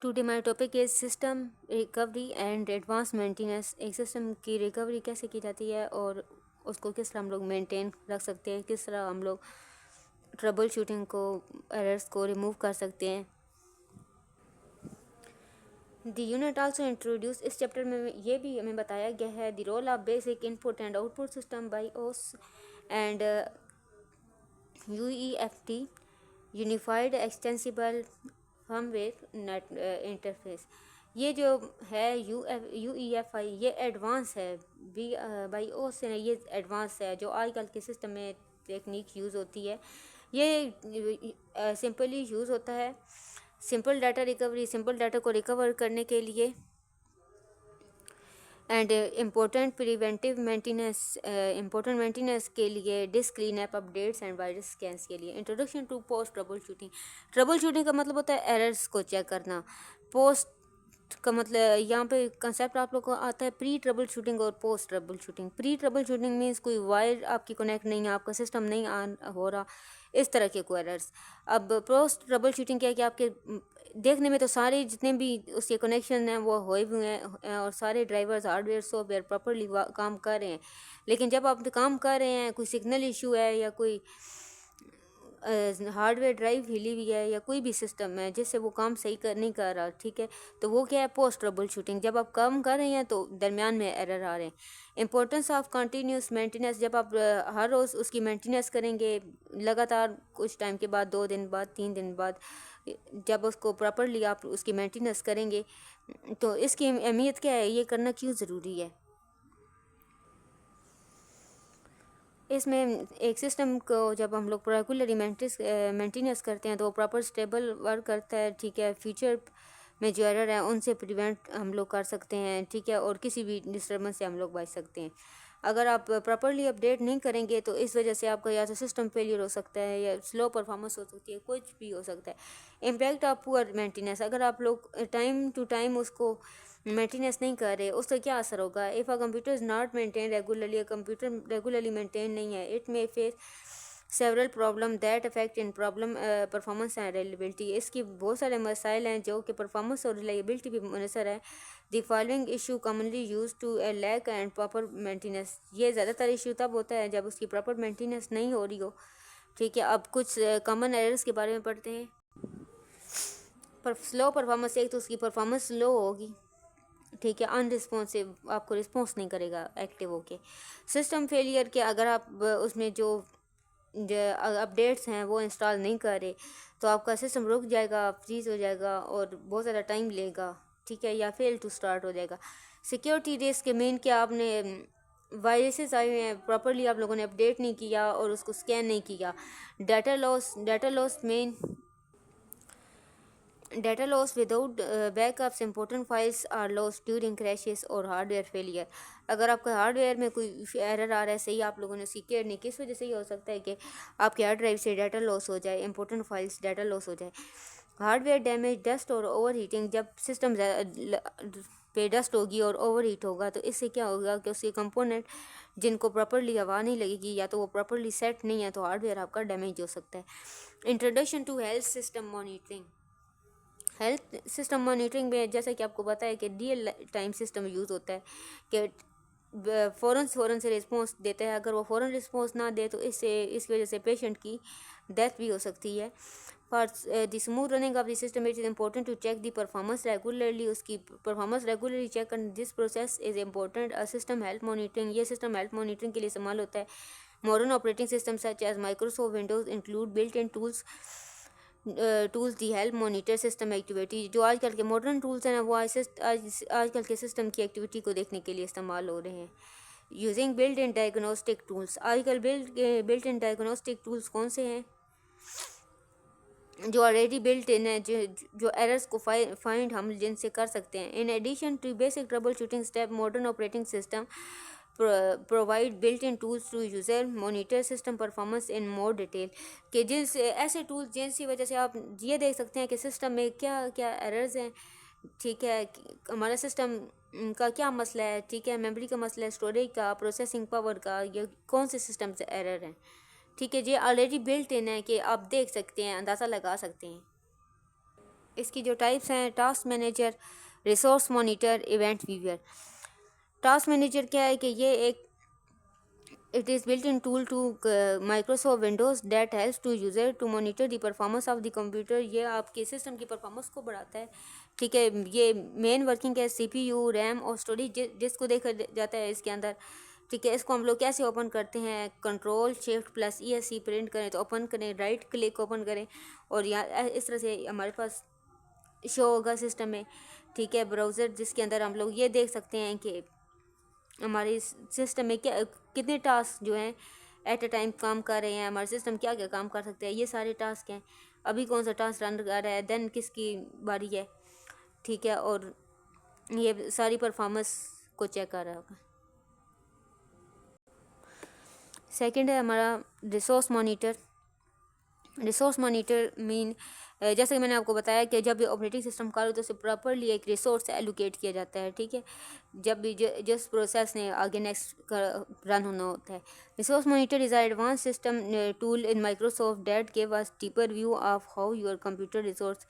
Today my topic is system recovery and advance maintenance. एक system की recovery कैसे की जाती है और उसको किस तरह हम लोग मेंटेन रख सकते हैं, किस तरह हम लोग ट्रबल शूटिंग को, एरर्स को रिमूव कर सकते हैं। द यूनिट आल्सो इंट्रोड्यूस, इस चैप्टर में ये भी हमें बताया गया है the role of basic input and output system BIOS and UEFT unified extensible firmware net interface. ये जो है UEFI ये एडवांस है, बी बाई ओ से ये एडवांस है जो आजकल के सिस्टम में टेक्निक यूज़ होती है। ये सिंपली यूज़ होता है simple data recovery, simple data को रिकवर करने के लिए एंड इम्पोर्टेंट प्रिवेंटिव मेंटेनेंस के लिए, disk clean up, updates and virus scans के लिए। Introduction to post troubleshooting. Troubleshooting का मतलब होता है एरर्स को चेक करना। पोस्ट का मतलब यहाँ पे कंसेप्ट आप लोग को आता है प्री ट्रबल शूटिंग और post trouble shooting. Pre trouble shooting means कोई वायर आपकी कनेक्ट नहीं है, आपका सिस्टम नहीं ऑन हो रहा, इस तरह के कोई एरर्स। अब पोस्ट ट्रबल शूटिंग क्या है कि आपके देखने में तो सारे जितने भी उसके कनेक्शन हैं वो हुए हुए हैं और सारे ड्राइवर्स हार्डवेयर सॉफ्टवेयर प्रॉपरली काम कर रहे हैं, लेकिन जब आप काम कर रहे हैं कोई सिग्नल इशू है या कोई हार्डवेयर ड्राइव हिली हुई है या कोई भी सिस्टम है जिससे वो काम सही नहीं कर रहा, ठीक है, तो वो क्या है पोस्ट ट्रबल शूटिंग। जब आप काम कर रहे हैं तो दरमियान में एरर आ रहे हैं। इंपॉर्टेंस ऑफ कंटिन्यूस मेंटेनेंस, जब आप हर रोज़ उसकी मेंटेनेंस करेंगे लगातार, कुछ टाइम के बाद 2 दिन बाद 3 दिन बाद जब उसको प्रॉपरली आप उसकी मेंटेनेंस करेंगे, तो इसकी अहमियत क्या है, ये करना क्यों ज़रूरी है। इसमें एक सिस्टम को जब हम लोग रेगुलरली मेंटेनेंस करते हैं तो वो प्रॉपर स्टेबल वर्क करता है, ठीक है। फ्यूचर में जो एरर है उनसे प्रिवेंट हम लोग कर सकते हैं, ठीक है, और किसी भी डिस्टर्बेंस से हम लोग बच सकते हैं। अगर आप प्रॉपरली अपडेट नहीं करेंगे तो इस वजह से आपका या तो सिस्टम फेलियर हो सकता है या स्लो परफॉर्मेंस हो सकती है, कुछ भी हो सकता है। इम्पैक्ट ऑफ पुअर मेंटेनेंस, अगर आप लोग टाइम टू टाइम उसको मेंटेनेंस नहीं कर रहे उससे क्या असर होगा। If a computer is not maintain regularly, computer regularly maintain नहीं है, it may face several problem that affect in problem performance and reliability. इसकी बहुत सारे मसाइल हैं जो कि परफॉर्मेंस और रिलायबिलिटी भी मुनसर है। The following issue commonly use to a lack and proper maintenance, ये ज़्यादातर इशू तब होता है जब उसकी प्रॉपर मेंटेनेंस नहीं हो रही हो, ठीक है। अब कुछ कॉमन एरर्स के बारे में पढ़ते हैं। पर स्लो परफॉर्मेंस, एक तो उसकी परफॉर्मेंस स्लो होगी, ठीक है, अनरिस्पॉन्सिव, आपको रिस्पॉन्स नहीं करेगा एक्टिव होके। सिस्टम फेलियर के, अगर आप उसमें जो अपडेट्स हैं वो इंस्टॉल नहीं कर रहे तो आपका सिस्टम रुक जाएगा, फ्रीज हो जाएगा और बहुत ज़्यादा टाइम लेगा, ठीक है, या फेल टू स्टार्ट हो जाएगा। सिक्योरिटी रिस्क के मेन क्या, आपने वायरसेस आए हुए हैं, प्रॉपरली आप लोगों ने अपडेट नहीं किया और उसको स्कैन नहीं किया। Data loss main Data loss without backups, important files are lost during crashes और हार्डवेयर फेलियर। अगर आपका हार्डवेयर में कोई एरर आ रहा है, सही आप लोगों ने उसकी केयर नहीं, किस वजह से ये हो सकता है कि आपके हार्ड ड्राइव से डाटा लॉस हो जाए, इंपॉर्टेंट फाइल्स डाटा लॉस हो जाए। हार्डवेयर डैमेज, डस्ट और ओवर हीटिंग, जब सिस्टम पे डस्ट होगी और ओवर हीट होगा तो इससे क्या होगा कि उसके कंपोनेंट जिनको प्रॉपरली हवा नहीं लगेगी या तो वो प्रॉपरली सेट नहीं है तो हार्डवेयर आपका डैमेज हो सकता है। Introduction to health system monitoring. Health system monitoring में जैसा कि आपको पता है कि रियल टाइम सिस्टम यूज़ होता है कि फ़ौरन से रिस्पॉन्स देता है। अगर वो फ़ौरन रिस्पॉन्स ना दे तो इसकी वजह से पेशेंट की डेथ भी हो सकती है। For the smooth running of the system it is important to check the performance regularly, उसकी परफॉर्मेंस रेगुलरली चेक करना, this process is important. System health monitoring, ये सिस्टम हेल्थ मॉनिटरिंग के लिए इस्तेमाल होता है। Modern operating system such as Microsoft Windows include built in tools the help monitor system activity. जो आजकल के मॉडर्न टूल्स हैं ना वो आजकल के सिस्टम की एक्टिविटी को देखने के लिए इस्तेमाल हो रहे हैं। Using built in diagnostic tools, आजकल बिल्ट इन डायग्नोस्टिक टूल्स कौन से हैं जो ऑलरेडी बिल्ट इन है, जो एरर्स को फाइंड हम जिनसे कर सकते हैं। In addition to basic troubleshooting step, modern operating system provide built in tools to user monitor system performance in more detail, कि जिनसे ऐसे टूल्स जिनकी वजह से आप ये देख सकते हैं कि सिस्टम में क्या क्या एरर्स हैं, ठीक है, हमारा सिस्टम का क्या मसला है, ठीक है, मेमोरी का मसला है, स्टोरेज का, प्रोसेसिंग पावर का, ये कौन से सिस्टम से एरर हैं, ठीक है। ये ऑलरेडी बिल्ट इन है कि आप देख सकते हैं, अंदाज़ा लगा सकते हैं। इसकी जो टाइप्स हैं, task manager, resource monitor, event viewer. Task manager क्या है कि ये एक it is built-in tool to Microsoft Windows that helps to user to monitor the performance of the computer। ये आपके सिस्टम की परफॉर्मेंस को बढ़ाता है, ठीक है। ये मेन वर्किंग है CPU, रैम और स्टोरेज जिसको देखा जाता है इसके अंदर, ठीक है। इसको हम लोग कैसे ओपन करते हैं, control shift plus ESC print करें तो ओपन करें, राइट क्लिक ओपन करें और यहाँ इस तरह से हमारे पास शो होगा सिस्टम में, ठीक है। ब्राउज़र जिसके अंदर हम लोग ये देख सकते हैं कि हमारे सिस्टम में क्या कितने टास्क जो हैं एट अ टाइम काम कर रहे हैं, हमारे सिस्टम क्या क्या काम कर सकते हैं, ये सारे टास्क हैं। अभी कौन सा टास्क रन कर रहा है, देन किसकी बारी है, ठीक है। और ये सारी परफॉर्मेंस को चेक कर रहा होगा। सेकंड है हमारा resource monitor. Resource monitor mean जैसे कि मैंने आपको बताया कि जब भी ऑपरेटिंग सिस्टम कॉल हो तो उसे प्रॉपरली एक रिसोर्स एलोकेट किया जाता है, ठीक है। जब भी जिस प्रोसेस ने आगे नेक्स्ट रन होना होता है। Resource monitor is advance system tool in Microsoft that give us deeper view of how your computer resource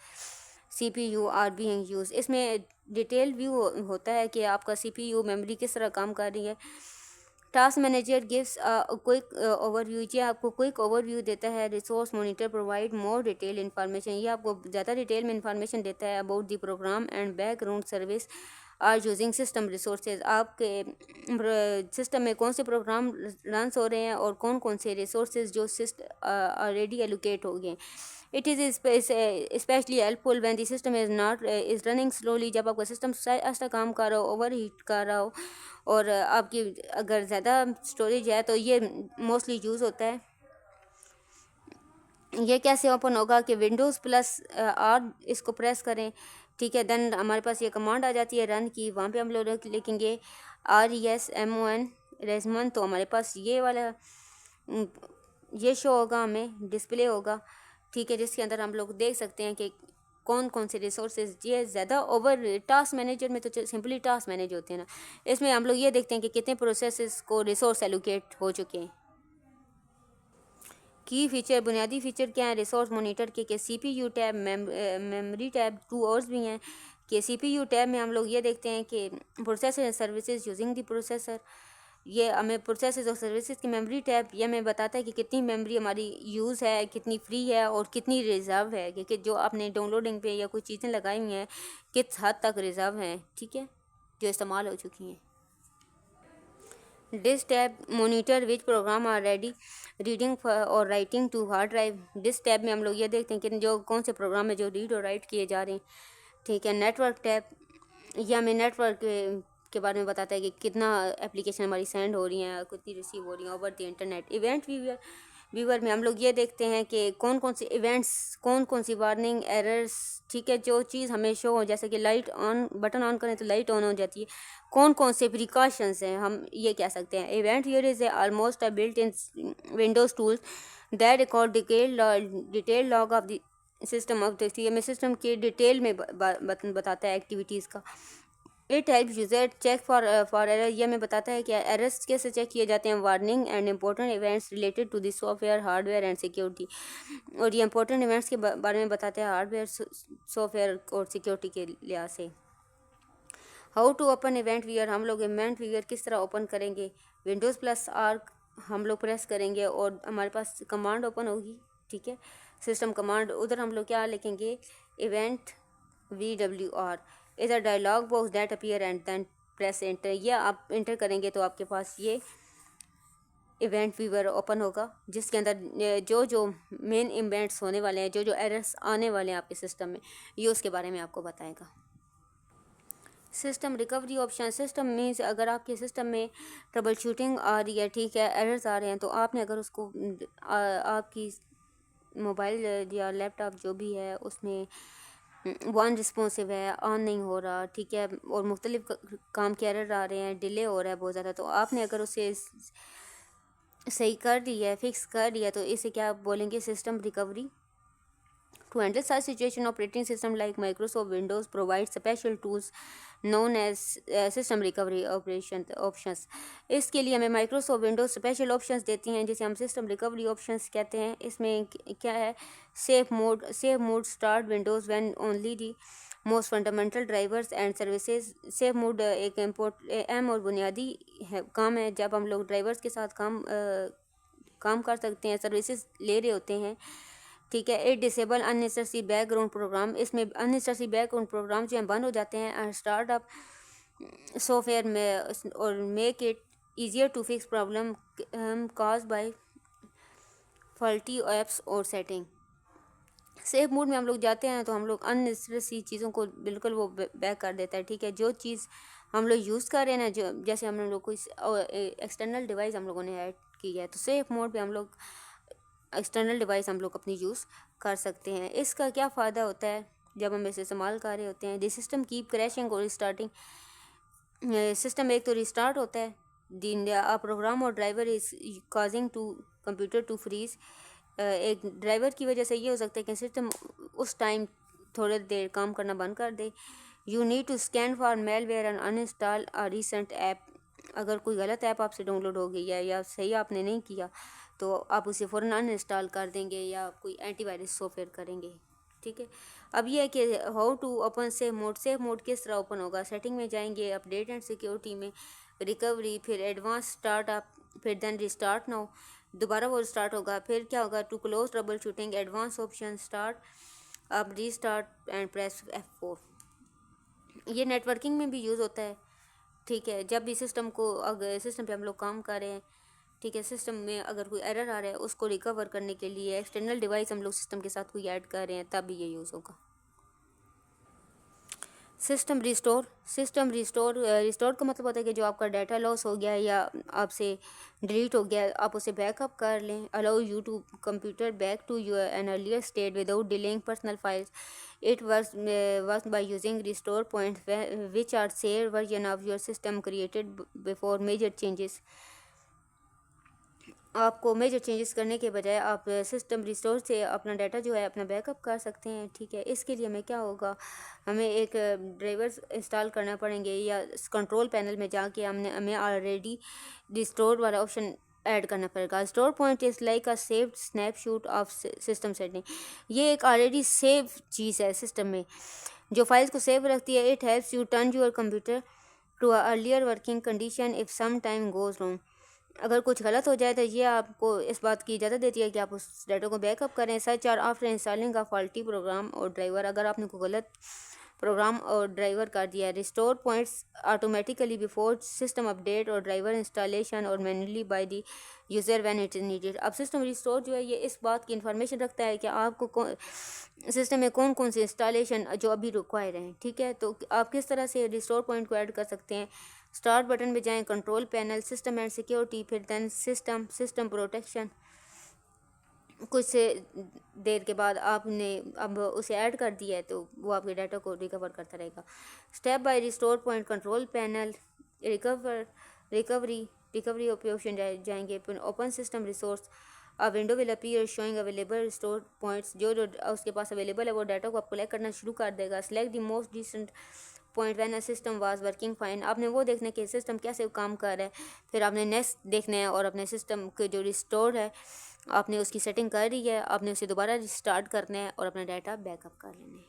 CPU are being use. इसमें डिटेल व्यू होता है कि आपका CPU मेमोरी किस तरह काम कर रही है। Task manager gives quick overview, ये आपको क्विक ओवरव्यू देता है। Resource monitor provide more detail information, ये आपको ज़्यादा डिटेल में इंफॉर्मेशन देता है about the program and background service are using system resources. आपके सिस्टम में कौन से प्रोग्राम रन हो रहे हैं और कौन कौन से रिसोर्सेज जो ऑलरेडी एलोकेट हो गए। It is specially helpful when the system is not is running slowly, जब आपका सिस्टम ऐसा काम कर रहा हो, ओवर हीट कर रहा हो और आपकी अगर ज़्यादा स्टोरेज है तो ये मोस्टली यूज़ होता है। ये कैसे ओपन होगा कि विंडोज़ प्लस R इसको प्रेस करें, ठीक है। देन हमारे पास ये कमांड आ जाती है रन की, वहाँ पे हम लोग लिखेंगे RESMON रेजमन, तो हमारे पास ये वाला ये शो होगा, हमें डिस्प्ले होगा, ठीक है। जिसके अंदर हम लोग देख सकते हैं कि कौन कौन से रिसोर्सेज। ये ज़्यादा ओवर टास्क मैनेजर में तो सिंपली टास्क मैनेज होते हैं ना, इसमें हम लोग ये देखते हैं कि कितने प्रोसेसेस को रिसोर्स एलोकेट हो चुके हैं। की फीचर, बुनियादी फीचर क्या है रिसोर्स मॉनिटर के CPU टैब, मेमोरी टैब, 2 और भी हैं कि CPU टैब में हम लोग ये देखते हैं कि processor and services using the processor. ये हमें प्रोसेसर और सर्विसेज की मेमोरी टैब ये हमें बताता है कि कितनी मेमोरी हमारी यूज़ है, कितनी फ्री है और कितनी रिज़र्व है, कि जो आपने डाउनलोडिंग पे या कोई चीज़ें लगाई हुई हैं किस हद तक रिज़र्व हैं, ठीक है, जो इस्तेमाल हो चुकी हैं। Disk tab monitor which program are ready reading और writing to hard drive. Disk tab में हम लोग ये देखते हैं कि जो कौन से प्रोग्राम है जो रीड और राइट किए जा रहे हैं, ठीक है। नेटवर्क टैब ये हमें नेटवर्क के बारे में बताता है कि कितना एप्लीकेशन हमारी सेंड हो रही हैं, कितनी रिसीव हो रही हैं over the internet. Event viewer में हम लोग ये देखते हैं कि कौन कौन से इवेंट्स, कौन कौन सी वार्निंग एरर्स, ठीक है, जो चीज़ हमें शो हो, जैसे कि लाइट ऑन, बटन ऑन करें तो लाइट ऑन हो जाती है, कौन कौन से प्रिकॉशंस हैं, हम ये कह सकते हैं। Event viewer is almost a built in Windows tools that record detail log of the system of the हमें सिस्टम के डिटेल में बताता है एक्टिविटीज़ का। It help user check for error, ये हमें बताता है कि एरर्स कैसे चेक किए जाते हैं। Warning and important events related to the software, hardware and security, और ये इंपॉर्टेंट इवेंट्स के बारे में बताते हैं हार्डवेयर, सॉफ्टवेयर और सिक्योरिटी के लिहाज से। How to open event viewer, हम लोग इवेंट व्यूअर किस तरह ओपन करेंगे। विंडोज़ प्लस R हम लोग प्रेस करेंगे और हमारे पास कमांड ओपन होगी, ठीक है, सिस्टम कमांड। उधर हम लोग क्या लिखेंगे, event VWR is a dialog box that appear and then press enter. ये आप इंटर करेंगे तो आपके पास ये इवेंट व्यूअर ओपन होगा, जिसके अंदर जो जो मेन इवेंट्स होने वाले हैं, जो जो एरर्स आने वाले हैं आपके सिस्टम में, ये उसके बारे में आपको बताएगा। System recovery option, system means अगर आपके सिस्टम में ट्रबल शूटिंग आ रही है, ठीक है, एरर्स आ रहे हैं, तो आपने अगर उसको आपकी मोबाइल या लैपटॉप जो भी है उसमें वन रिस्पॉन्सिव है, ऑन नहीं हो रहा, ठीक है, और मुख्तलिफ काम के एरर आ रहे हैं, डिले हो रहा है बहुत ज़्यादा, तो आपने अगर उसे सही कर दिया है, फिक्स कर दिया, तो इसे क्या बोलेंगे, system recovery To handle such situation, operating system like Microsoft Windows provides special tools known as system recovery options. इसके लिए हमें Microsoft Windows special options देती हैं जिसे हम system recovery options कहते हैं. इसमें क्या है, safe mode start Windows when only the most fundamental drivers and services. Safe mode एक अहम और बुनियादी काम है जब हम लोग ड्राइवर्स के साथ काम कर सकते हैं, सर्विसेज ले रहे होते हैं. ठीक है. It disable unnecessary background program. इसमें अननेसेसरी बैकग्राउंड प्रोग्राम जो हैं बंद हो जाते हैं. स्टार्ट अप सॉफ्टवेयर में और make it easier to fix problem cause by faulty apps और सेटिंग. सेफ मोड में हम लोग जाते हैं तो हम लोग अननेसेसरी चीज़ों को बिल्कुल वो बैक कर देता है. ठीक है. जो चीज़ हम लोग यूज़ कर रहे हैं ना, जो जैसे हम लोग कोई एक्सटर्नल डिवाइस हम लोगों ने ऐड की है तो सेफ मोड पे हम लोग एक्सटर्नल डिवाइस हम लोग अपनी यूज़ कर सकते हैं. इसका क्या फ़ायदा होता है जब हम इसे इस्तेमाल कर रहे होते हैं. द सिस्टम कीप क्रैशिंग और रिस्टार्टिंग. सिस्टम एक तो रिस्टार्ट होता है, प्रोग्राम और driver is causing to computer to freeze. एक ड्राइवर की वजह से ये हो सकता है कि सिस्टम उस टाइम थोड़ी देर काम करना बंद कर दे. You need to scan for malware and uninstall a recent app. अगर कोई गलत ऐप आपसे डाउनलोड हो गई है या सही आपने नहीं किया तो आप उसे फ़ौरन अनइंस्टॉल कर देंगे या कोई एंटीवायरस सॉफ्टवेयर करेंगे. ठीक है. अब ये है कि how to open safe mode. Safe mode किस तरह ओपन होगा. सेटिंग में जाएंगे, अपडेट एंड सिक्योरिटी में, रिकवरी, फिर एडवांस स्टार्टअप, फिर देन रिस्टार्ट नाउ. दोबारा वो स्टार्ट होगा. फिर क्या होगा, to close troubleshooting, advance option, start अब, रीस्टार्ट एंड प्रेस F4. ये नेटवर्किंग में भी यूज़ होता है. ठीक है. जब भी सिस्टम को अगर सिस्टम पे हम लोग काम कर रहे हैं, ठीक है, सिस्टम में अगर कोई एरर आ रहा है उसको रिकवर करने के लिए एक्सटर्नल डिवाइस हम लोग सिस्टम के साथ कोई ऐड कर रहे हैं तब भी ये यूज़ होगा. सिस्टम रिस्टोर का मतलब होता है कि जो आपका डाटा लॉस हो गया या आपसे डिलीट हो गया आप उसे बैकअप कर लें. Allow you to computer back to your an earlier state without deleting personal files. It works by using restore point which are share version of your system created before major changes. आपको major changes करने के बजाय आप system restore से अपना data जो है अपना बैकअप कर सकते हैं. ठीक है. इसके लिए हमें क्या होगा, हमें एक ड्राइवर्स इंस्टॉल करना पड़ेंगे या कंट्रोल पैनल में जाके हमें ऑलरेडी रिस्टोर वाला ऑप्शन ऐड करना पड़ेगा. Store point is like a saved snapshot of system setting. ये एक ऑलरेडी सेव चीज़ है सिस्टम में जो फाइल्स को सेव रखती है. It helps you turn your computer to a earlier working condition if some time goes wrong. अगर कुछ गलत हो जाए तो ये आपको इस बात की इजाज़त देती है कि आप उस डाटा को बैकअप करें. Such are after installing a faulty program और ड्राइवर. अगर आपने कोई गलत प्रोग्राम और ड्राइवर कर दिया है. Restore points automatically before system update और ड्राइवर इंस्टॉलेशन और manually by the user when it is needed. अब सिस्टम रिस्टोर जो है ये इस बात की इन्फॉर्मेशन रखता है कि आपको सिस्टम में कौन कौन सी इंस्टॉलेशन जो अभी रिक्वायर हैं. ठीक है. तो आप किस तरह से रिस्टोर पॉइंट को ऐड कर सकते हैं. स्टार्ट बटन में जाएं, control panel, system and security, फिर देन सिस्टम प्रोटेक्शन. कुछ देर के बाद आपने अब उसे ऐड कर दिया है तो वो आपके डाटा को रिकवर करता रहेगा. Step by restore point, control panel, recovery option जाएंगे. फिर open system resource. A window will appear showing available restore points. जो उसके पास अवेलेबल है वो डाटा को आप कलेक्ट करना शुरू कर देगा. Select the most recent point when a system was working fine. आपने वो देखना कि सिस्टम कैसे काम कर रहा है. फिर आपने नेक्स्ट देखना है और अपने सिस्टम के जो रिस्टोर है आपने उसकी सेटिंग कर दी है, आपने उसे दोबारा रिस्टार्ट करना है और अपना डाटा बैकअप कर लेना है.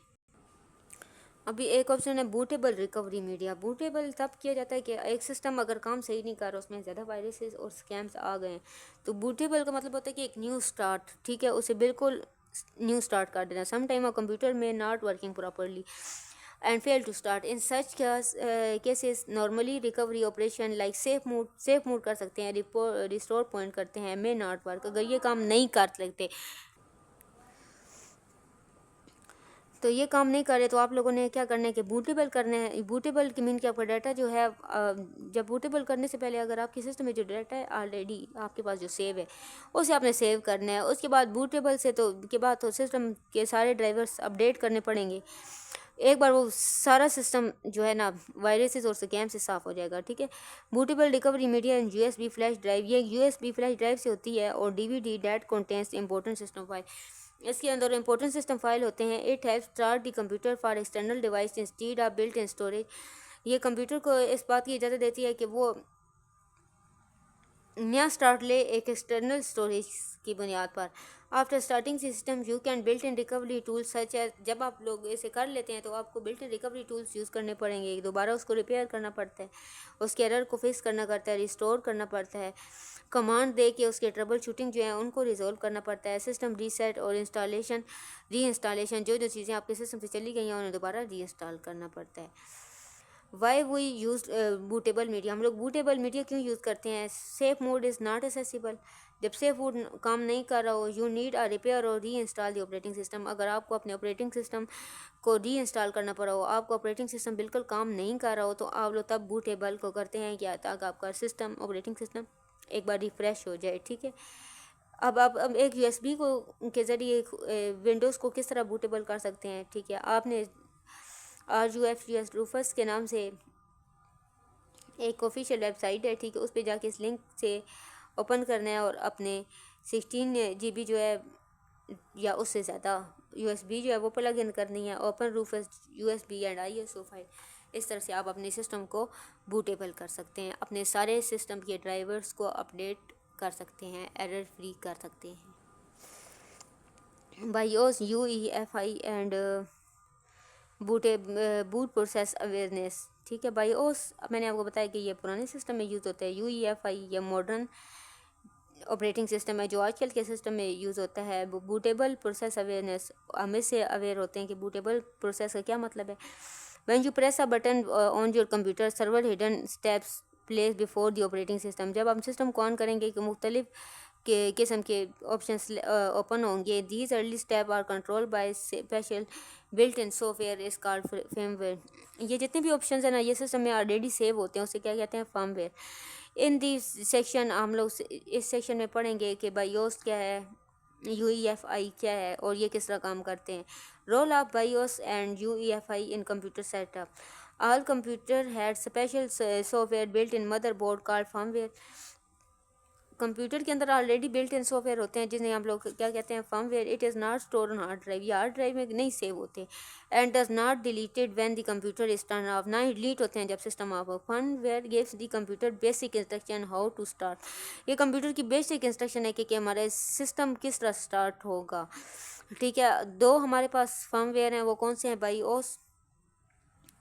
अभी एक ऑप्शन है बूटेबल रिकवरी मीडिया. बूटेबल तब किया जाता है कि एक सिस्टम अगर काम सही नहीं कर रहा, उसमें ज़्यादा वायरसेस और स्कैम्स आ गए हैं तो बूटेबल का मतलब होता है कि एक न्यू स्टार्ट. ठीक है. उसे बिल्कुल न्यू स्टार्ट कर देना. सम टाइम कंप्यूटर में not working properly and fail to start. In such cases normally recovery operation like safe mode कर सकते हैं, restore point करते हैं, may not work. अगर ये काम नहीं कर सकते तो ये काम नहीं करे तो आप लोगों ने क्या करना है कि बूटेबल करना है. बूटेबल की मीन कि आपका डाटा जो है जब बूटेबल करने से पहले अगर आपके सिस्टम में जो डाटा है ऑलरेडी आपके पास जो सेव है उसे आपने सेव करना है. उसके बाद बूटेबल से के बाद तो सिस्टम के सारे ड्राइवर्स अपडेट करने पड़ेंगे. एक बार वो सारा सिस्टम जो है ना वायरसेस और स्कैम से साफ़ हो जाएगा. ठीक है. Bootable recovery media and USB flash drive. ये USB फ्लैश ड्राइव से होती है और DVD that contains important system file. इसके अंदर इंपॉर्टेंट सिस्टम फाइल होते हैं। It help start the computer for external device instead of built in storage. ये कंप्यूटर को इस बात की इजाज़त देती है कि वो नया स्टार्ट ले एक एक्सटर्नल स्टोरेज की बुनियाद पर। After starting system you can built in recovery tools such as, जब आप लोग इसे कर लेते हैं तो आपको built in recovery tools use करने पड़ेंगे। दोबारा उसको रिपेयर करना पड़ता है, उसके एरर को फिक्स करना पड़ता है, रिस्टोर करना पड़ता है, कमांड दे के उसके ट्रबल शूटिंग जो है उनको रिजोल्व करना पड़ता है। सिस्टम रीसेट और इंस्टॉलेशन री इंस्टॉलेशन, जो जो चीज़ें आपके सिस्टम से चली गई हैं उन्हें दोबारा री इंस्टॉल करना पड़ता है। Why we use bootable media, हम लोग बूटेबल मीडिया क्यों यूज़ करते हैं? Safe mode is not accessible, जब सेफ मोड काम नहीं कर रहा हो यू नीड अ रिपेयर और री इंस्टॉल द ऑपरेटिंग सिस्टम। अगर आपको अपने ऑपरेटिंग सिस्टम को री इंस्टॉल करना पड़ा हो, आपका ऑपरेटिंग सिस्टम बिल्कुल काम नहीं कर रहा हो, तो आप लोग तब बूटेबल को करते हैं क्या, ताकि आपका सिस्टम ऑपरेटिंग सिस्टम एक बार रिफ़्रेश हो जाए। ठीक है, अब एक यूएसबी को के ज़रिए विंडोज़ को किस तरह बूटेबल कर सकते हैं। ठीक है, आपने RUFUS रूफस के नाम से एक ऑफिशियल वेबसाइट है, ठीक है, उस पर जाके इस लिंक से ओपन करना है और अपने 16 GB जो है या उससे ज़्यादा USB जो है वो प्लग इन करनी है। Open Rufus USB and ISO file, इस तरह से आप अपने सिस्टम को बूटेबल कर सकते हैं, अपने सारे सिस्टम के ड्राइवर्स को अपडेट कर सकते हैं, एरर फ्री कर सकते हैं। BIOS UEFI and boot process awareness. ठीक है, BIOS मैंने आपको बताया कि ये पुराने सिस्टम में यूज़ होता है। UEFI ये मॉडर्न ऑपरेटिंग सिस्टम है जो आजकल के सिस्टम में यूज़ होता है। बूटेबल प्रोसेस अवेयरनेस, हम इससे अवेयर होते हैं कि बूटेबल प्रोसेस का क्या मतलब है। When you press a button on your computer server hidden steps place before the operating system, जब हम सिस्टम को ऑन करेंगे कि मुख्तलिफ के किस्म के ऑप्शंस ओपन होंगे। These early step are control by special built in software is called firmware. ये जितने भी ऑप्शंस हैं ना, ये सिस्टम में ऑलरेडी सेव होते हैं, उसे क्या कहते हैं, फर्मवेयर। इन दी सेक्शन हम लोग इस सेक्शन में पढ़ेंगे कि बायोस क्या है, UEFI क्या है और ये किस तरह काम करते हैं। Role of BIOS and UEFI in computer setup. All computer had special software built in motherboard called firmware. Computer के अंदर ऑलरेडी बिल्ट इन सॉफ्टवेयर होते हैं जिन्हें हम लोग क्या कहते हैं, firmware. It is not store on hard drive, ये हार्ड ड्राइव में नहीं सेव होते। And does not deleted when the computer is turn off, ना ही डिलीट होते हैं जब सिस्टम ऑफ हो। Firmware gives the computer basic instruction how to start. ये कंप्यूटर की बेसिक इंस्ट्रक्शन है कि हमारे सिस्टम किस तरह स्टार्ट होगा। ठीक है, दो हमारे पास फर्मवेयर हैं, वो कौन से हैं, BIOS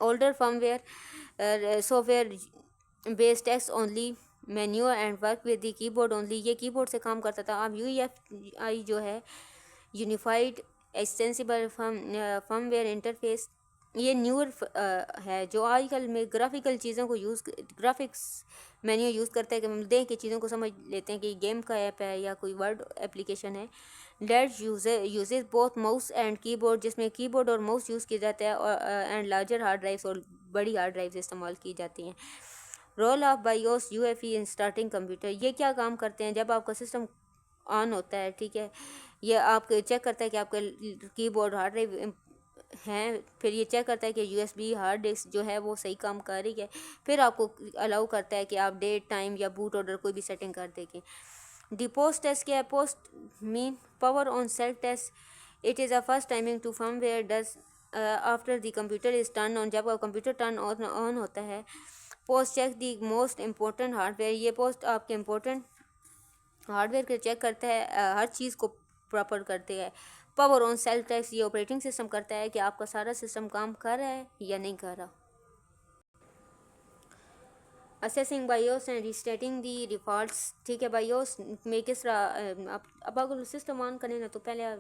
older firmware software based text only menu and work with the keyboard only, ये कीबोर्ड से काम करता था। अब UEFI जो है यूनिफाइड एक्सटेंसिबल फर्मवेयर इंटरफेस, ये न्यूअर है जो आजकल में ग्राफिकल चीज़ों को ग्राफिक्स मेन्यू यूज़ करता है कि हम देख के चीज़ों को समझ लेते हैं कि गेम का ऐप है या कोई वर्ड एप्लीकेशन है। That uses both mouse and keyboard, जिसमें कीबोर्ड और माउस यूज़ किया जाता है, और एंड लार्जर हार्ड ड्राइव्स और बड़ी हार्ड ड्राइव्स इस्तेमाल की जाती हैं। Role of BIOS UEFI in starting computer, ये क्या काम करते हैं जब आपका सिस्टम ऑन होता है। ठीक है, ये आपको चेक करता है कि आपका कीबोर्ड हार्ड ड्राइव हैं, फिर ये चेक करता है कि USB हार्ड डिस्क जो है वो सही काम कर रही है, फिर आपको अलाउ करता है कि आप डेट टाइम या बूट ऑर्डर कोई भी सेटिंग कर देंगे। दी पोस्ट टेस्ट क्या है, POST mean power on self test, it is a first timing to firmware does after the computer is turn on, जब कंप्यूटर टर्न ऑन होता है। POST check the most important hardware, ये POST आपके important hardware को check करता है, हर चीज़ को प्रॉपर करते हैं। पावर ऑन सेल्फ टेस्ट, ये ऑपरेटिंग सिस्टम करता है कि आपका सारा सिस्टम काम कर रहा है या नहीं कर रहा। Assessing BIOS and restarting the defaults. ठीक है, BIOS में किस तरह अब अगर सिस्टम ऑन करें ना तो पहले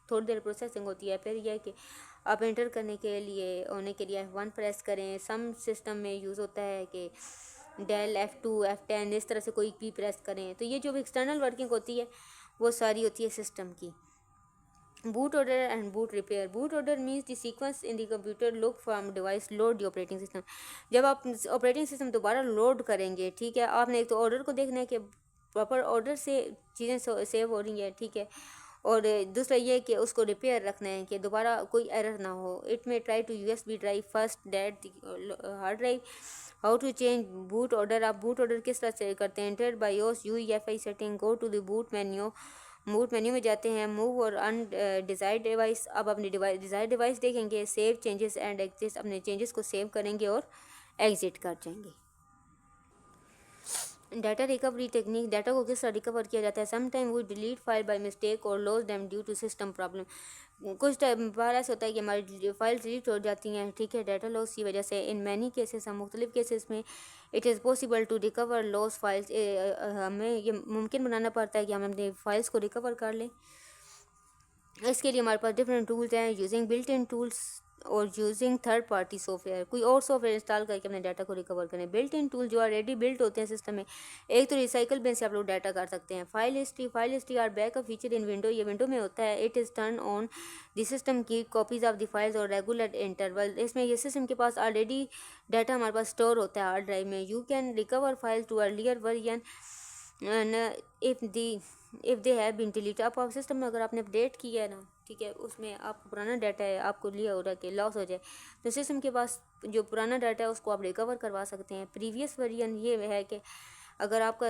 थोड़ी देर प्रोसेसिंग होती है, फिर यह है कि आप एंटर करने के लिए होने के लिए F1 प्रेस करें। सम सिस्टम में यूज़ होता है कि डेल F2 F10 इस तरह से कोई भी प्रेस करें, तो ये जो भी एक्सटर्नल वर्किंग होती है वो सारी होती है सिस्टम की। Boot order and boot repair. Boot order means the sequence in the computer look from device load the operating system, जब आप ऑपरेटिंग सिस्टम दोबारा लोड करेंगे। ठीक है, आपने एक तो ऑर्डर को देखना है कि प्रॉपर ऑर्डर से चीज़ें सेव हो रही हैं। ठीक है, और दूसरा ये कि उसको रिपेयर रखना है कि दोबारा कोई एरर ना हो। It may try to USB drive first that hard drive. How to change boot order, आप बूट ऑर्डर किस तरह से करते हैं। Enter BIOS UEFI setting, go to the boot menu, move menu में जाते हैं, मूव और अनडिज़ायर्ड डिवाइस। अब अपनी डिज़ायर्ड डिवाइस देखेंगे, सेव चेंजेस एंड एग्जिट, अपने चेंजेस को सेव करेंगे और एग्जिट कर जाएंगे। डाटा रिकवरी टेक्निक, डाटा को किस तरह रिकवर किया जाता है। Some time we delete file by mistake और loss them due to system problem. कुछ टाइम बार ऐसा होता है कि हमारी फाइल डिलीट हो जाती हैं, ठीक है, डाटा लॉस की वजह से। इन मैनी केसेस, हम मुख्तलिफ केसेस में it is possible to recover loss files, हमें ये मुमकिन बनाना पड़ता है कि हम अपने फाइल्स को रिकवर कर लें। इसके लिए हमारे पास डिफरेंट टूल्स हैं, यूजिंग बिल्ट इन टूल्स और यूजिंग थर्ड पार्टी सॉफ्टवेयर। कोई और सॉफ्टवेयर इंस्टॉल करके अपने डाटा को रिकवर करें। बिल्ट इन टूल जो ऑलरेडी बिल्ट होते हैं सिस्टम में, एक तो रिसाइकल बिन से आप लोग डाटा कर सकते हैं। File history or backup feature in window, ये विंडो में होता है। It is turn on the system की कॉपीज ऑफ द फाइल्स और रेगुलर इंटरवल। इसमें ये सिस्टम के पास ऑलरेडी डाटा हमारे पास स्टोर होता है हार्ड ड्राइव में। You can recover file to earlier version if they have been delete. आप सिस्टम में अगर आपने अपडेट किया है ना, ठीक है, उसमें आपको पुराना डाटा है, आपको लिया हो रहा है कि लॉस हो जाए, तो सिस्टम के पास जो पुराना डाटा है उसको आप रिकवर करवा सकते हैं। प्रीवियस वर्जन ये है कि अगर आपका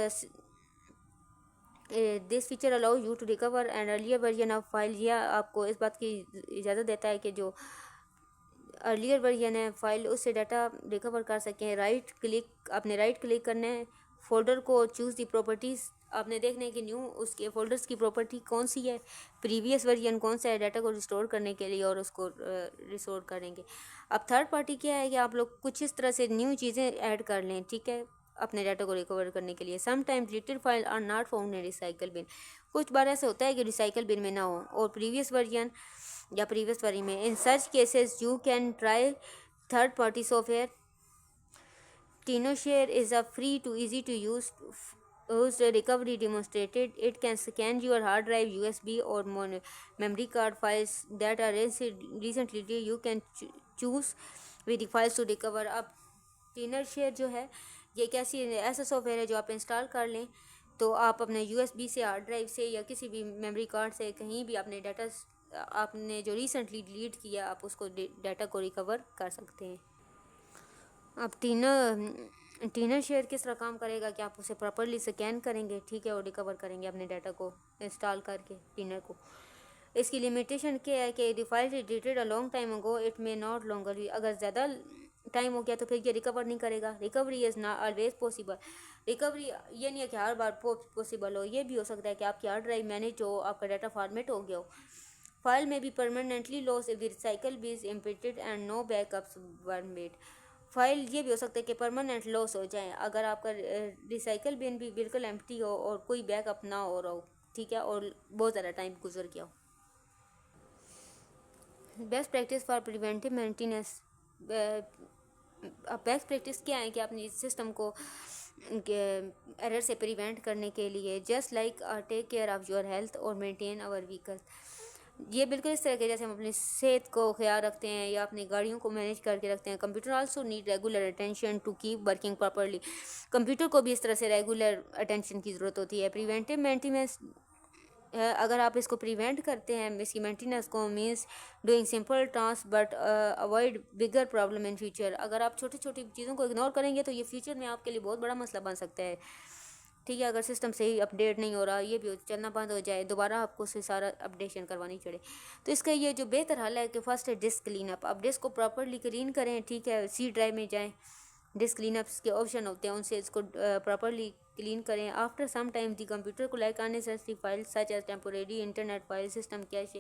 this feature allow you to recover and earlier version of file, यह आपको इस बात की इजाज़त देता है कि जो अर्लियर वर्जन है फाइल, उससे डाटा रिकवर कर सकें। राइट क्लिक, आपने राइट क्लिक करना है, फोल्डर को चूज़ दी प्रॉपर्टीज़, आपने देखना है कि न्यू उसके फोल्डर्स की प्रॉपर्टी कौन सी है, प्रीवियस वर्जन कौन सा है डाटा को रिस्टोर करने के लिए, और उसको रिस्टोर करेंगे। अब थर्ड पार्टी क्या है कि आप लोग कुछ इस तरह से न्यू चीज़ें ऐड कर लें, ठीक है, अपने डाटा को रिकवर करने के लिए। Some time deleted file are not found in recycle bin, कुछ बार ऐसा होता है कि रिसाइकल बिन में ना हो और प्रीवियस वर्जन या प्रीवियस वर्जन में। In such cases you can try third party software. TinoShare is a free to easy to use recovery demonstrated. It can scan your hard drive, USB or memory card files that are recently you can choose with the files to recover. अब TinoShare जो है ये कैसी ऐसा software है जो आप install कर लें तो आप अपने USB से, हार्ड ड्राइव से या किसी भी मेमोरी कार्ड से कहीं भी अपने डाटा आपने जो रिसेंटली डिलीट किया आप उसको डाटा को रिकवर कर सकते हैं। अब टीनर शेयर किस तरह काम करेगा कि आप उसे प्रॉपरली स्कैन करेंगे, ठीक है, और रिकवर करेंगे अपने डाटा को इंस्टॉल करके टीनर को। इसकी लिमिटेशन क्या है कि the file is deleted a long time ago, it may not longer, अगर ज़्यादा टाइम हो गया तो फिर ये रिकवर नहीं करेगा। Recovery is not always possible, recovery ये नहीं है कि हर बार पॉसिबल हो, ये भी हो सकता है कि आपकी हार्ड ड्राइव मैनेज हो, आपका डाटा फॉर्मेट हो गया हो। फाइल में भी permanently loss if the recycle bin is emptied and no backups were made. File ये भी हो सकता है कि परमानेंट लॉस हो जाए अगर आपका रिसाइकल बिन भी बिल्कुल एम्प्टी हो और कोई बैकअप ना हो रहा हो, ठीक है, और बहुत ज़्यादा टाइम गुजर गया हो। Best practice for preventive maintenance. Best practice क्या है कि अपनी सिस्टम को एरर से प्रिवेंट करने के लिए just like take care of your health और मेंटेन आवर व्हीकल, ये बिल्कुल इस तरह के जैसे हम अपनी सेहत को ख्याल रखते हैं या अपनी गाड़ियों को मैनेज करके रखते हैं। Computer also need regular attention to keep working properly, computer को भी इस तरह से रेगुलर अटेंशन की ज़रूरत होती है। प्रिवेंटिव मेंटेनेंस, अगर आप इसको प्रिवेंट करते हैं इसकी मेंटेनेंस को, means doing simple task but avoid bigger problem in future. अगर आप छोटी छोटी चीज़ों को इग्नोर करेंगे तो ये फ्यूचर में आपके लिए बहुत बड़ा मसला बन सकता है, ठीक है। अगर सिस्टम सही अपडेट नहीं हो रहा, ये भी चलना बंद हो जाए, दोबारा आपको उसे सारा अपडेशन करवानी पड़े, तो इसका ये जो बेहतर हल है कि फर्स्ट है डिस्क क्लीन अप। आप डिस्क को प्रॉपरली क्लीन करें, ठीक है, सी ड्राइव में जाएं, डिस्क क्लीन अप्स के ऑप्शन होते हैं उनसे इसको प्रॉपरली क्लीन करें। After some time the computer को like unnecessary files such as temporary internet file, system cache,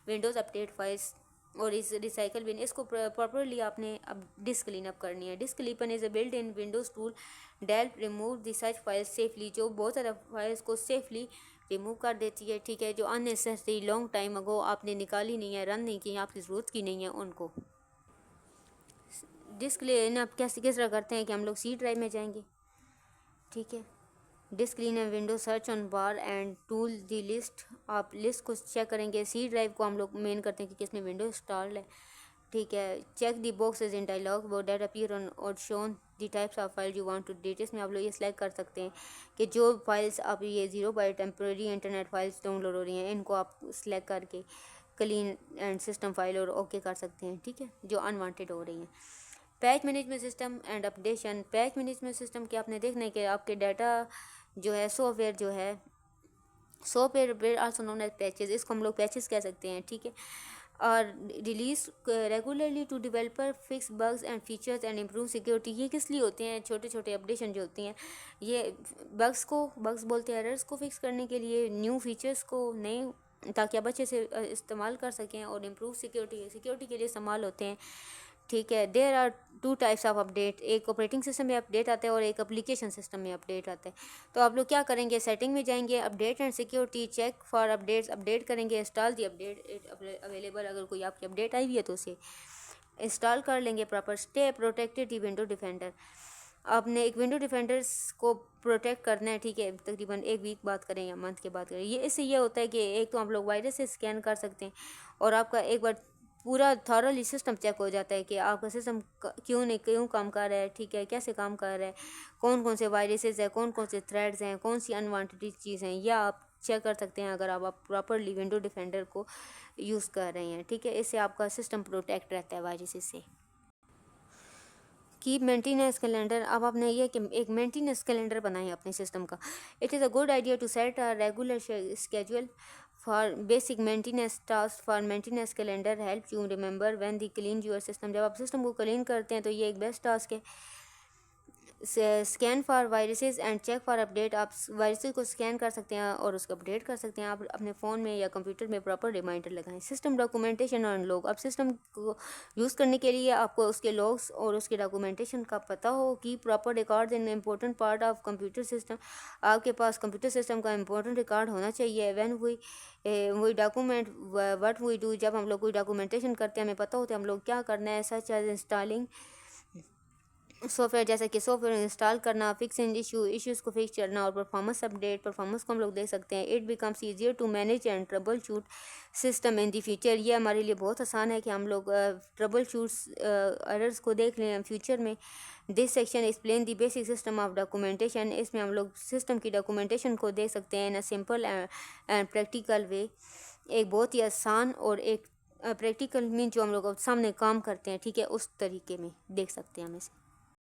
Windows update files और इस रिसाइकल बिन, इसको प्रॉपरली आपने अब डिस्क क्लीन अप करनी है। Disk cleanup is a built in windows tool help remove the such files safely, जो बहुत ज़्यादा फाइल्स को सेफली रिमूव कर देती है, ठीक है, जो अननेसेसरी लॉन्ग टाइम अगो आपने निकाली नहीं है, रन नहीं की, आपकी ज़रूरत की नहीं है उनको। डिस्क क्लीन अप कैसे किस तरह करते हैं कि हम लोग सी ड्राइव में जाएंगे, ठीक है, disk clean up window search on bar and tool the list, आप लिस्ट को चेक करेंगे। सी ड्राइव को हम लोग मेन करते हैं कि किसमें विंडो इंस्टॉल है, ठीक है। Check the boxes in dialogue वो डेट अपीयर ऑन और shown the types of file you want to delete. इसमें आप लोग ये सिलेक्ट कर सकते हैं कि जो फाइल्स आप ये 0 byte temporary internet files download हो रही हैं इनको आप सिलेक्ट करके क्लीन एंड सिस्टम फाइल और ओके कर सकते हैं, ठीक है, जो अनवांटेड हो रही हैं। Patch management system and updation. Patch management system के आपने देखना है कि आपके डाटा जो है सॉफ्टवेयर जो है software also known as patches, इसको हम लोग पैचेस कह सकते हैं, ठीक है। और release regularly to developer fix bugs and features and improve security. ये किस लिए होते हैं? छोटे छोटे अपडेशन जो होती हैं, ये बग्स बोलते हैं एरर्स को फिक्स करने के लिए, न्यू फीचर्स को नए, ताकि आप अच्छे से इस्तेमाल कर सकें, और इम्प्रूव सिक्योरिटी के लिए इस्तेमाल होते हैं, ठीक है। There are two types of update, एक ऑपरेटिंग सिस्टम में अपडेट आता है और एक एप्लीकेशन सिस्टम में अपडेट आता है। तो आप लोग क्या करेंगे, सेटिंग में जाएंगे, update and security, check for updates, update करेंगे, इंस्टॉल दी अपडेट अवेलेबल, अगर कोई आपकी अपडेट आई हुई है तो उसे इंस्टॉल कर लेंगे प्रॉपर। स्टे प्रोटेक्टेड दी विंडो डिफेंडर, आपने एक विंडो डिफेंडर्स को प्रोटेक्ट करना है, ठीक है। तकरीबन एक वीक बात करें या मंथ के बाद करें, ये इससे ये होता है कि एक तो आप लोग वायरस से स्कैन कर सकते हैं, और आपका एक बार पूरा थॉरली सिस्टम चेक हो जाता है कि आपका सिस्टम क्यों काम कर रहा है, ठीक है, कैसे काम कर रहा है, कौन कौन से वायरसेस हैं, कौन कौन से थ्रेड्स हैं, कौन सी अनवांटेड चीज़ हैं, या आप चेक कर सकते हैं अगर आप प्रॉपरली विंडो डिफेंडर को यूज़ कर रहे हैं, ठीक है। इससे आपका सिस्टम प्रोटेक्ट रहता है वायरसेस से। कीप मेंटेनेंस कैलेंडर, अब आपने ये कि एक मेंटेनेंस कैलेंडर बनाएं अपने सिस्टम का। It is a good idea to set a regular schedule for basic maintenance task. For maintenance calendar help you remember when the clean your system, जब आप सिस्टम को क्लीन करते हैं तो ये एक बेस्ट टास्क है। Scan for viruses and check for update, आप वायरसेस को स्कैन कर सकते हैं और उसको अपडेट कर सकते हैं। आप अपने फ़ोन में या कंप्यूटर में प्रॉपर रिमाइंडर लगाएं। सिस्टम डॉक्यूमेंटेशन और लॉग, अब सिस्टम को यूज़ करने के लिए आपको उसके लॉग्स और उसके डॉक्यूमेंटेशन का पता हो कि proper record in important part of computer system, आपके पास कंप्यूटर सिस्टम का इम्पोर्टेंट रिकॉर्ड होना चाहिए। When we document what we do, जब हम लोग कोई डॉक्यूमेंटेशन करते हैं हमें पता होता है हम लोग क्या करना है, सच एज इंस्टॉलिंग सॉफ्टवेयर, जैसे कि सॉफ्टवेयर इंस्टॉल करना, फिक्सिंग इश्यूज़ को फिक्स करना, और परफॉर्मेंस अपडेट, परफॉर्मेंस को हम लोग देख सकते हैं। It becomes easier to manage and troubleshoot system in the future, ये हमारे लिए बहुत आसान है कि हम लोग ट्रबल शूट्स एरर्स को देख लें फ्यूचर में। This section explain the basic system of documentation, इसमें हम लोग सिस्टम की डॉक्यूमेंटेशन को देख सकते हैं in a simple and practical way, एक बहुत ही आसान और एक प्रैक्टिकल मीन जो हम लोग सामने काम करते हैं, ठीक है, उस तरीके में देख सकते हैं हम इसे।